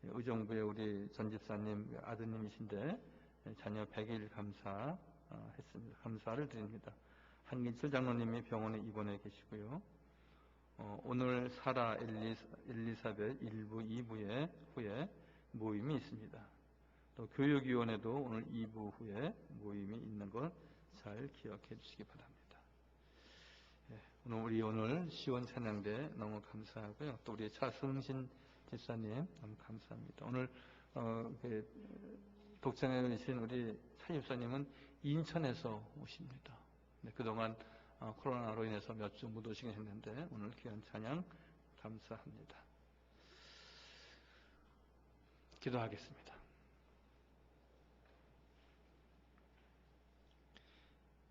의정부의 우리 전 집사님 아드님이신데 자녀 100일 감사했습니다. 감사를 드립니다. 한긴철 장로님이 병원에 입원해 계시고요. 오늘 사라 엘리사벳 1부, 2부에 후에 모임이 있습니다. 또 교육위원회도 오늘 2부 후에 모임이 있는 것 잘 기억해 주시기 바랍니다. 오늘 시원 찬양대 너무 감사하고요. 또 우리 차승신 집사님 너무 감사합니다. 오늘 독창에 계신 우리 차 집사님은 인천에서 오십니다. 그동안 코로나로 인해서 몇 주 못 오시긴 했는데 오늘 귀한 찬양 감사합니다. 기도하겠습니다.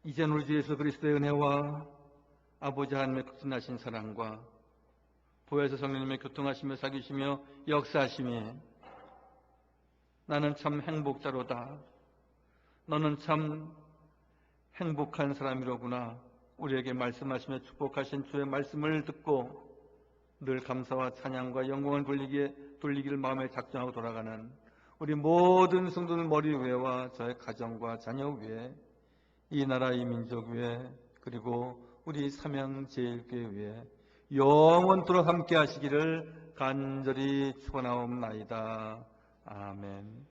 이제는 우리 주 예수 그리스도의 은혜와 아버지 하나님의 극진하신 사랑과 보혜사 성령님의 교통하시며 사귀시며 역사하심이 나는 참 행복자로다. 너는 참 행복한 사람이로구나. 우리에게 말씀하시며 축복하신 주의 말씀을 듣고 늘 감사와 찬양과 영광을 돌리기를 마음에 작정하고 돌아가는 우리 모든 성도들 머리 위에와 저의 가정과 자녀 위에 이 나라 이 민족 위에 그리고 우리 삼양제일교회 위에 영원토록 함께 하시기를 간절히 축원하옵나이다. 아멘.